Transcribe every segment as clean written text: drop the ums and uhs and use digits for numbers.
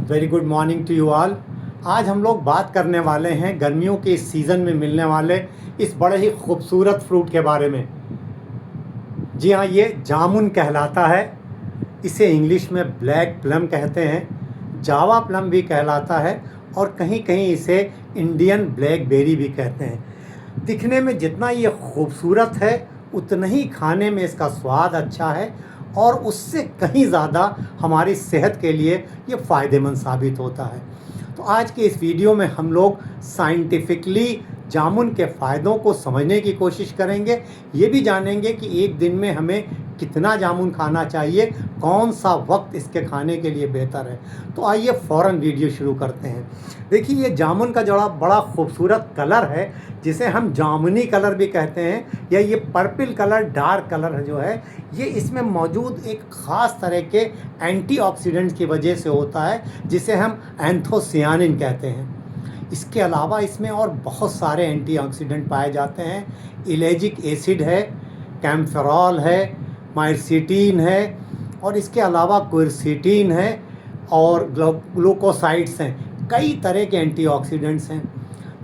Very good morning to you all. आज हम लोग बात करने वाले हैं गर्मियों के इस सीज़न में मिलने वाले इस बड़े ही खूबसूरत फ्रूट के बारे में। जी हाँ, ये जामुन कहलाता है। इसे इंग्लिश में ब्लैक प्लम कहते हैं, जावा प्लम भी कहलाता है और कहीं कहीं इसे इंडियन ब्लैकबेरी भी कहते हैं। दिखने में जितना ये खूबसूरत है उतना ही खाने में इसका स्वाद अच्छा है और उससे कहीं ज़्यादा हमारी सेहत के लिए ये फ़ायदेमंद साबित होता है। तो आज के इस वीडियो में हम लोग साइंटिफिकली जामुन के फ़ायदों को समझने की कोशिश करेंगे। ये भी जानेंगे कि एक दिन में हमें कितना जामुन खाना चाहिए, कौन सा वक्त इसके खाने के लिए बेहतर है। तो आइए फ़ौरन वीडियो शुरू करते हैं। देखिए, ये जामुन का जड़ा बड़ा खूबसूरत कलर है जिसे हम जामुनी कलर भी कहते हैं, या ये पर्पल कलर डार्क कलर जो है ये इसमें मौजूद एक ख़ास तरह के एंटीऑक्सीडेंट्स की वजह से होता है जिसे हम एंथोसियानिन कहते हैं। इसके अलावा इसमें और बहुत सारे एंटीऑक्सीडेंट पाए जाते हैं। इलेजिक एसिड है, कैम्फेरॉल है, माइसिटीन है और इसके अलावा क्विरसिटीन है और ग्लूकोसाइड्स हैं। कई तरह के एंटीऑक्सीडेंट्स हैं।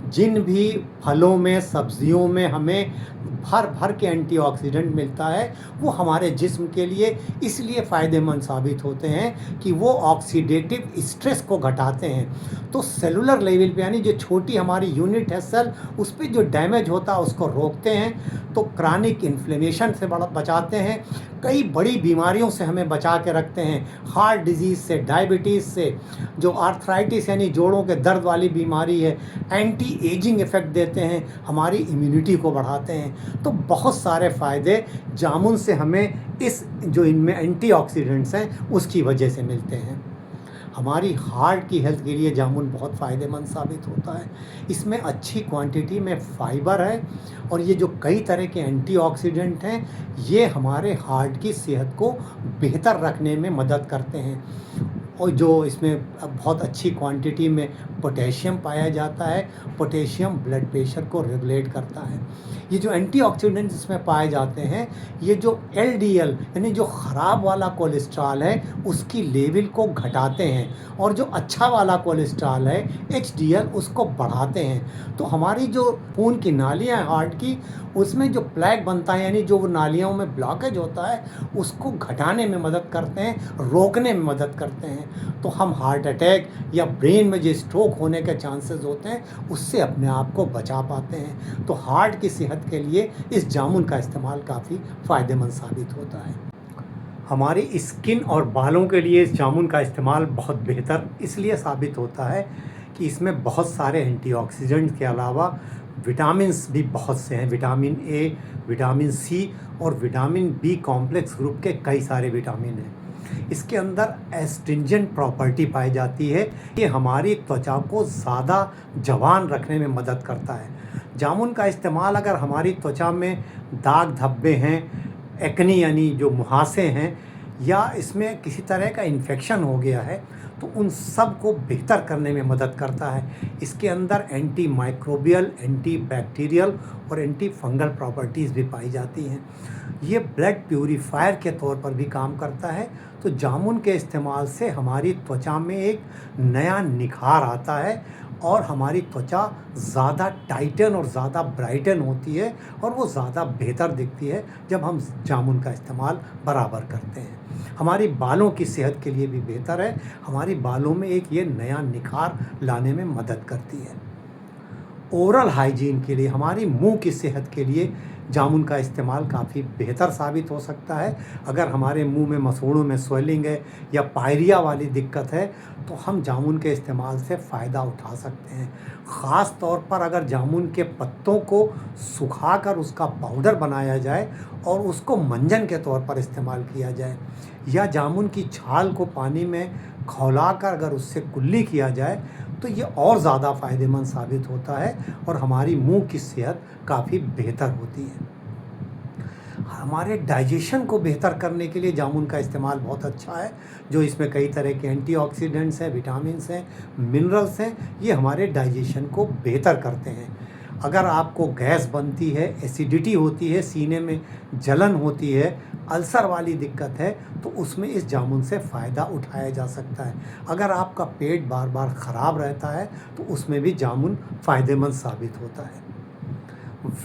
जिन भी फलों में, सब्जियों में हमें भर भर के एंटीऑक्सीडेंट मिलता है वो हमारे जिस्म के लिए इसलिए फ़ायदेमंद साबित होते हैं कि वो ऑक्सीडेटिव स्ट्रेस को घटाते हैं। तो सेलुलर लेवल पे, यानी जो छोटी हमारी यूनिट है सेल, उस पर जो डैमेज होता है उसको रोकते हैं। तो क्रॉनिक इन्फ्लेमेशन से बचाते हैं। कई बड़ी बीमारियों से हमें बचा के रखते हैं, हार्ट डिजीज़ से, डायबिटीज़ से, जो आर्थराइटिस यानी जोड़ों के दर्द वाली बीमारी है। एंटी एजिंग इफ़ेक्ट देते हैं, हमारी इम्यूनिटी को बढ़ाते हैं। तो बहुत सारे फ़ायदे जामुन से हमें इस जो इनमें एंटीऑक्सीडेंट्स हैं उसकी वजह से मिलते हैं। हमारी हार्ट की हेल्थ के लिए जामुन बहुत फ़ायदेमंद साबित होता है। इसमें अच्छी क्वांटिटी में फाइबर है और ये जो कई तरह के एंटीऑक्सीडेंट हैं ये हमारे हार्ट की सेहत को बेहतर रखने में मदद करते हैं। और जो इसमें बहुत अच्छी क्वांटिटी में पोटेशियम पाया जाता है, पोटेशियम ब्लड प्रेशर को रेगुलेट करता है। ये जो एंटीऑक्सीडेंट्स इसमें पाए जाते हैं ये जो एलडीएल यानी जो ख़राब वाला कोलेस्ट्रॉल है उसकी लेवल को घटाते हैं और जो अच्छा वाला कोलेस्ट्रॉल है एचडीएल उसको बढ़ाते हैं। तो हमारी जो खून की नालियाँ हैं हार्ट की, उसमें जो प्लेक बनता है यानी जो वो नालियों में ब्लॉकेज होता है उसको घटाने में मदद करते हैं, रोकने में मदद करते हैं। तो हम हार्ट अटैक या ब्रेन में जो स्ट्रोक होने के चांसेस होते हैं उससे अपने आप को बचा पाते हैं। तो हार्ट की सेहत के लिए इस जामुन का इस्तेमाल काफ़ी फ़ायदेमंद साबित होता है। हमारी स्किन और बालों के लिए इस जामुन का इस्तेमाल बहुत बेहतर इसलिए साबित होता है कि इसमें बहुत सारे एंटीऑक्सीडेंट के अलावा विटामिन्स भी बहुत से हैं। विटामिन ए, विटामिन सी और विटामिन बी कॉम्प्लेक्स ग्रुप के कई सारे विटामिन हैं। इसके अंदर एस्ट्रिंजेंट प्रॉपर्टी पाई जाती है। ये हमारी त्वचा को ज़्यादा जवान रखने में मदद करता है। जामुन का इस्तेमाल अगर हमारी त्वचा में दाग धब्बे हैं, एक्नी यानी जो मुहासे हैं, या इसमें किसी तरह का इन्फेक्शन हो गया है तो उन सब को बेहतर करने में मदद करता है। इसके अंदर एंटी माइक्रोबियल, एंटी बैक्टीरियल और एंटी फंगल प्रॉपर्टीज़ भी पाई जाती हैं। ये ब्लड प्यूरीफायर के तौर पर भी काम करता है। तो जामुन के इस्तेमाल से हमारी त्वचा में एक नया निखार आता है और हमारी त्वचा ज़्यादा टाइटन और ज़्यादा ब्राइटन होती है और वो ज़्यादा बेहतर दिखती है जब हम जामुन का इस्तेमाल बराबर करते हैं। हमारी बालों की सेहत के लिए भी बेहतर है। हमारी बालों में एक ये नया निखार लाने में मदद करती है। ओरल हाइजीन के लिए, हमारी मुंह की सेहत के लिए जामुन का इस्तेमाल काफ़ी बेहतर साबित हो सकता है। अगर हमारे मुंह में, मसूड़ों में स्वेलिंग है या पायरिया वाली दिक्कत है तो हम जामुन के इस्तेमाल से फ़ायदा उठा सकते हैं। ख़ास तौर पर अगर जामुन के पत्तों को सुखाकर उसका पाउडर बनाया जाए और उसको मंजन के तौर पर इस्तेमाल किया जाए, या जामुन की छाल को पानी में खौलाकर अगर उससे कुल्ली किया जाए तो ये और ज़्यादा फ़ायदेमंद साबित होता है और हमारी मुंह की सेहत काफ़ी बेहतर होती है। हमारे डाइजेशन को बेहतर करने के लिए जामुन का इस्तेमाल बहुत अच्छा है। जो इसमें कई तरह के एंटीऑक्सीडेंट्स हैं, विटामिन्स हैं, मिनरल्स हैं, ये हमारे डाइजेशन को बेहतर करते हैं। अगर आपको गैस बनती है, एसिडिटी होती है, सीने में जलन होती है, अल्सर वाली दिक्कत है, तो उसमें इस जामुन से फ़ायदा उठाया जा सकता है। अगर आपका पेट बार बार ख़राब रहता है तो उसमें भी जामुन फ़ायदेमंद साबित होता है।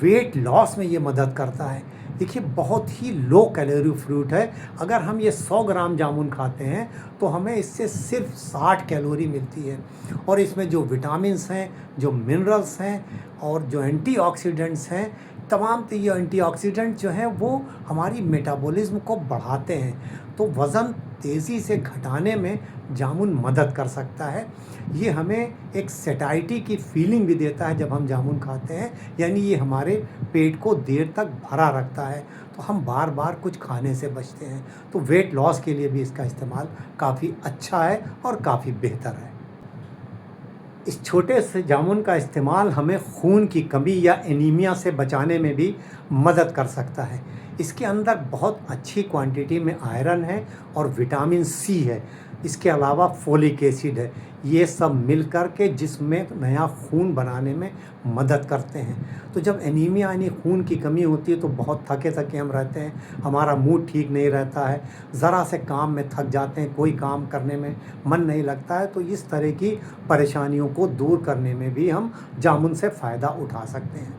वेट लॉस में ये मदद करता है। देखिए, बहुत ही लो कैलोरी फ्रूट है। अगर हम ये 100 ग्राम जामुन खाते हैं तो हमें इससे सिर्फ 60 कैलोरी मिलती है, और इसमें जो विटामिन्स हैं, जो मिनरल्स हैं और जो एंटीऑक्सीडेंट्स हैं, तमाम तो ये एंटीऑक्सीडेंट जो हैं वो हमारी मेटाबॉलिज्म को बढ़ाते हैं, तो वज़न तेज़ी से घटाने में जामुन मदद कर सकता है। ये हमें एक सेटाइटी की फीलिंग भी देता है जब हम जामुन खाते हैं, यानी ये हमारे पेट को देर तक भरा रखता है, तो हम बार बार कुछ खाने से बचते हैं। तो वेट लॉस के लिए भी इसका इस्तेमाल काफ़ी अच्छा है और काफ़ी बेहतर है। इस छोटे से जामुन का इस्तेमाल हमें खून की कमी या एनीमिया से बचाने में भी मदद कर सकता है। इसके अंदर बहुत अच्छी क्वांटिटी में आयरन है और विटामिन सी है। इसके अलावा फोलिक एसिड है। ये सब मिलकर के जिस्म में नया खून बनाने में मदद करते हैं। तो जब एनीमिया यानी खून की कमी होती है तो बहुत थके थके हम रहते हैं, हमारा मूड ठीक नहीं रहता है, ज़रा से काम में थक जाते हैं, कोई काम करने में मन नहीं लगता है। तो इस तरह की परेशानियों को दूर करने में भी हम जामुन से फ़ायदा उठा सकते हैं।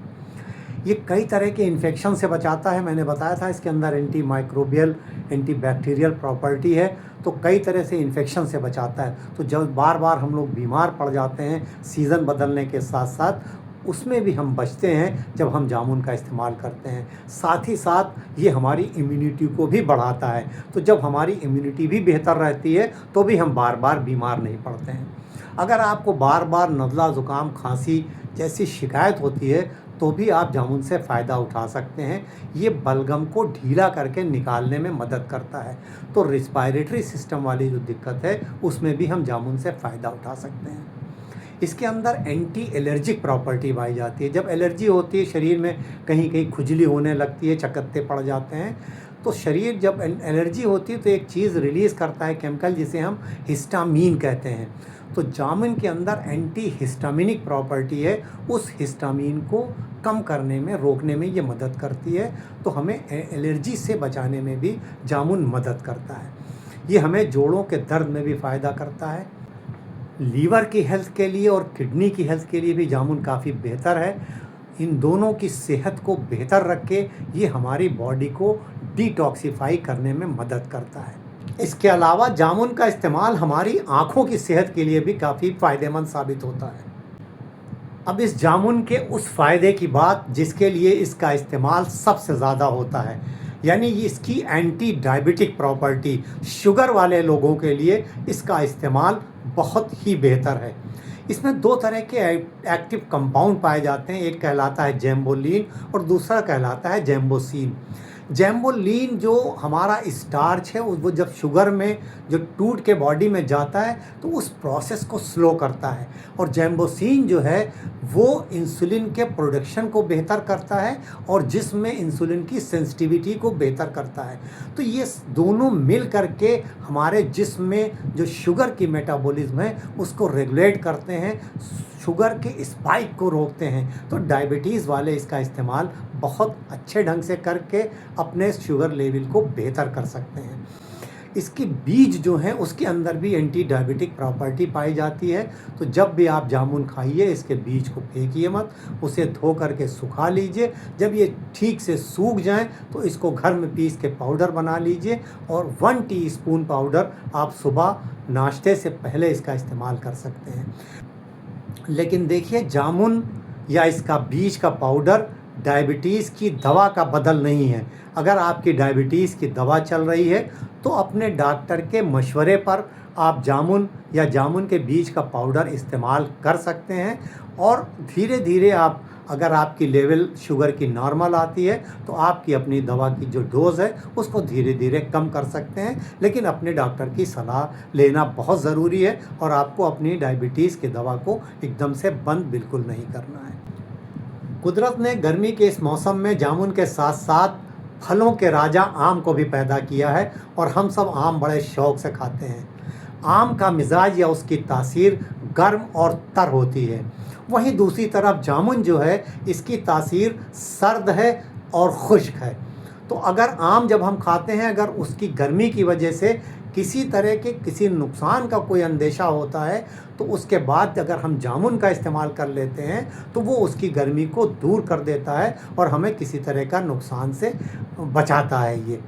ये कई तरह के इन्फेक्शन से बचाता है। मैंने बताया था इसके अंदर anti microbial, anti bacterial property है, तो कई तरह से इन्फेक्शन से बचाता है। तो जब बार बार हम लोग बीमार पड़ जाते हैं सीज़न बदलने के साथ साथ, उसमें भी हम बचते हैं जब हम जामुन का इस्तेमाल करते हैं। साथ ही साथ ये हमारी इम्यूनिटी को भी बढ़ाता है, तो जब हमारी इम्यूनिटी भी बेहतर रहती है तो भी हम बार बार बीमार नहीं पड़ते हैं। अगर आपको बार बार नज़ला, ज़ुकाम, खांसी जैसी शिकायत होती है तो भी आप जामुन से फ़ायदा उठा सकते हैं। ये बलगम को ढीला करके निकालने में मदद करता है, तो रिस्पायरेटरी सिस्टम वाली जो दिक्कत है उसमें भी हम जामुन से फ़ायदा उठा सकते हैं। इसके अंदर एंटी एलर्जिक प्रॉपर्टी पाई जाती है। जब एलर्जी होती है, शरीर में कहीं कहीं खुजली होने लगती है, चकत्ते पड़ जाते हैं, तो शरीर जब एलर्जी होती है तो एक चीज़ रिलीज़ करता है केमिकल, जिसे हम हिस्टामीन कहते हैं। तो जामुन के अंदर एंटी हिस्टामिनिक प्रॉपर्टी है, उस हिस्टामीन को कम करने में, रोकने में ये मदद करती है। तो हमें एलर्जी से बचाने में भी जामुन मदद करता है। ये हमें जोड़ों के दर्द में भी फ़ायदा करता है। लीवर की हेल्थ के लिए और किडनी की हेल्थ के लिए भी जामुन काफ़ी बेहतर है। इन दोनों की सेहत को बेहतर रख के ये हमारी बॉडी को डिटॉक्सिफाई करने में मदद करता है। इसके अलावा जामुन का इस्तेमाल हमारी आँखों की सेहत के लिए भी काफ़ी फ़ायदेमंद साबित होता है। अब इस जामुन के उस फ़ायदे की बात जिसके लिए इसका इस्तेमाल सबसे ज़्यादा होता है, यानी इसकी एंटी डायबिटिक प्रॉपर्टी, शुगर वाले लोगों के लिए इसका इस्तेमाल बहुत ही बेहतर है। इसमें दो तरह के एक्टिव कंपाउंड पाए जाते हैं, एक कहलाता है जैम्बोलिन और दूसरा कहलाता है जैम्बोसिन। जैम्बोलिन जो हमारा स्टार्च है वो जब शुगर में जो टूट के बॉडी में जाता है तो उस प्रोसेस को स्लो करता है, और जैम्बोसिन जो है वो इंसुलिन के प्रोडक्शन को बेहतर करता है और जिस्म में इंसुलिन की सेंसिटिविटी को बेहतर करता है। तो ये दोनों मिल करके हमारे जिस्म में जो शुगर की मेटाबॉलिज्म है उसको रेगुलेट करते हैं, शुगर के स्पाइक को रोकते हैं। तो डायबिटीज़ वाले इसका इस्तेमाल बहुत अच्छे ढंग से करके अपने शुगर लेवल को बेहतर कर सकते हैं। इसके बीज जो हैं उसके अंदर भी एंटी डायबिटिक प्रॉपर्टी पाई जाती है। तो जब भी आप जामुन खाइए इसके बीज को फेंकिए मत, उसे धो करके सुखा लीजिए। जब ये ठीक से सूख जाएं तो इसको घर में पीस के पाउडर बना लीजिए, और 1 टीस्पून पाउडर आप सुबह नाश्ते से पहले इसका इस्तेमाल कर सकते हैं। लेकिन देखिए, जामुन या इसका बीज का पाउडर डायबिटीज़ की दवा का बदल नहीं है। अगर आपकी डायबिटीज़ की दवा चल रही है तो अपने डॉक्टर के मशवरे पर आप जामुन या जामुन के बीज का पाउडर इस्तेमाल कर सकते हैं, और धीरे धीरे आप, अगर आपकी लेवल शुगर की नॉर्मल आती है तो आपकी अपनी दवा की जो डोज़ है उसको धीरे धीरे कम कर सकते हैं। लेकिन अपने डॉक्टर की सलाह लेना बहुत ज़रूरी है, और आपको अपनी डायबिटीज़ की दवा को एकदम से बंद बिल्कुल नहीं करना है। कुदरत ने गर्मी के इस मौसम में जामुन के साथ साथ फलों के राजा आम को भी पैदा किया है, और हम सब आम बड़े शौक़ से खाते हैं। आम का मिजाज या उसकी तासीर गर्म और तर होती है, वहीं दूसरी तरफ जामुन जो है इसकी तासीर सर्द है और खुश्क है। तो अगर आम जब हम खाते हैं, अगर उसकी गर्मी की वजह से किसी तरह के किसी नुकसान का कोई अंदेशा होता है, तो उसके बाद अगर हम जामुन का इस्तेमाल कर लेते हैं तो वो उसकी गर्मी को दूर कर देता है और हमें किसी तरह का नुकसान से बचाता है। ये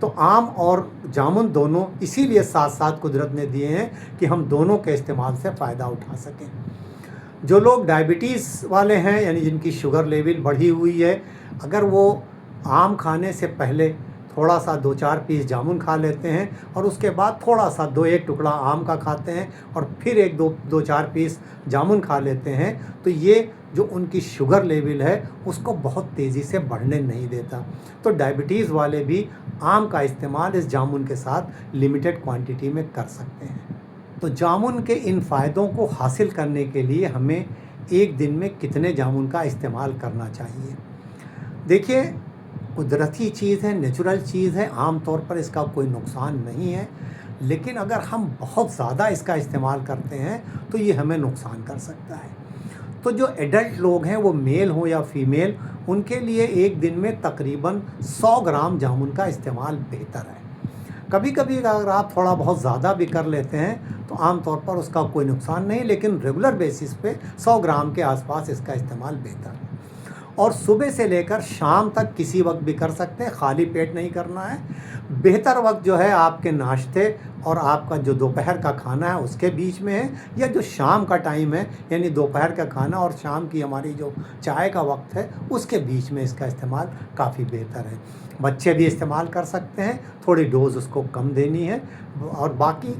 तो आम और जामुन दोनों इसीलिए साथ साथ कुदरत ने दिए हैं कि हम दोनों के इस्तेमाल से फ़ायदा उठा सकें। जो लोग डायबिटीज़ वाले हैं, यानी जिनकी शुगर लेवल बढ़ी हुई है, अगर वो आम खाने से पहले थोड़ा सा 2-4 पीस जामुन खा लेते हैं और उसके बाद थोड़ा सा 2-1 टुकड़ा आम का खाते हैं और फिर 1-2-4 पीस जामुन खा लेते हैं, तो ये जो उनकी शुगर लेवल है उसको बहुत तेज़ी से बढ़ने नहीं देता। तो डायबिटीज़ वाले भी आम का इस्तेमाल इस जामुन के साथ लिमिटेड क्वांटिटी में कर सकते हैं। तो जामुन के इन फ़ायदों को हासिल करने के लिए हमें एक दिन में कितने जामुन का इस्तेमाल करना चाहिए? देखिए, कुदरती चीज़ है, नेचुरल चीज़ है, आम तौर पर इसका कोई नुकसान नहीं है, लेकिन अगर हम बहुत ज़्यादा इसका इस्तेमाल करते हैं तो ये हमें नुकसान कर सकता है। तो जो एडल्ट लोग हैं, वो मेल हो या फीमेल, उनके लिए एक दिन में तकरीबन 100 ग्राम जामुन का इस्तेमाल बेहतर है। कभी कभी अगर आप थोड़ा बहुत ज़्यादा भी कर लेते हैं तो आम तौर पर उसका कोई नुकसान नहीं, लेकिन रेगुलर बेसिस पे 100 ग्राम के आसपास इसका इस्तेमाल बेहतर है। और सुबह से लेकर शाम तक किसी वक्त भी कर सकते हैं, खाली पेट नहीं करना है। बेहतर वक्त जो है आपके नाश्ते और आपका जो दोपहर का खाना है उसके बीच में है, या जो शाम का टाइम है, यानी दोपहर का खाना और शाम की हमारी जो चाय का वक्त है उसके बीच में इसका इस्तेमाल काफ़ी बेहतर है। बच्चे भी इस्तेमाल कर सकते हैं, थोड़ी डोज उसको कम देनी है, और बाकी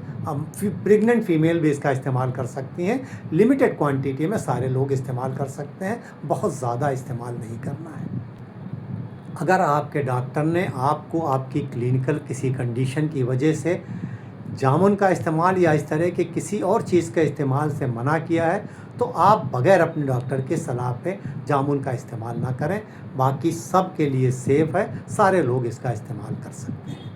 प्रेग्नेंट फीमेल भी इसका इस्तेमाल कर सकती हैं। लिमिटेड क्वांटिटी में सारे लोग इस्तेमाल कर सकते हैं, बहुत ज़्यादा इस्तेमाल नहीं करना है। अगर आपके डॉक्टर ने आपको आपकी क्लिनिकल किसी कंडीशन की वजह से जामुन का इस्तेमाल या इस तरह के किसी और चीज़ के इस्तेमाल से मना किया है, तो आप बग़ैर अपने डॉक्टर की सलाह पे जामुन का इस्तेमाल ना करें। बाकी सब के लिए सेफ़ है, सारे लोग इसका इस्तेमाल कर सकते हैं।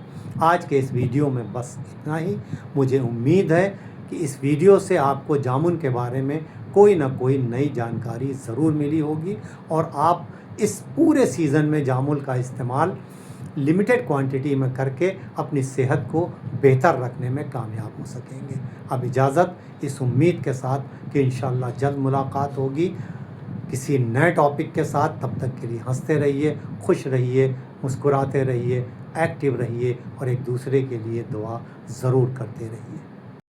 आज के इस वीडियो में बस इतना ही। मुझे उम्मीद है कि इस वीडियो से आपको जामुन के बारे में कोई ना कोई नई जानकारी ज़रूर मिली होगी और आप इस पूरे सीज़न में जामुन का इस्तेमाल लिमिटेड क्वांटिटी में करके अपनी सेहत को बेहतर रखने में कामयाब हो सकेंगे। अब इजाज़त, इस उम्मीद के साथ कि इंशाअल्लाह जल्द मुलाकात होगी किसी नए टॉपिक के साथ। तब तक के लिए हंसते रहिए, खुश रहिए, मुस्कुराते रहिए, एक्टिव रहिए और एक दूसरे के लिए दुआ ज़रूर करते रहिए।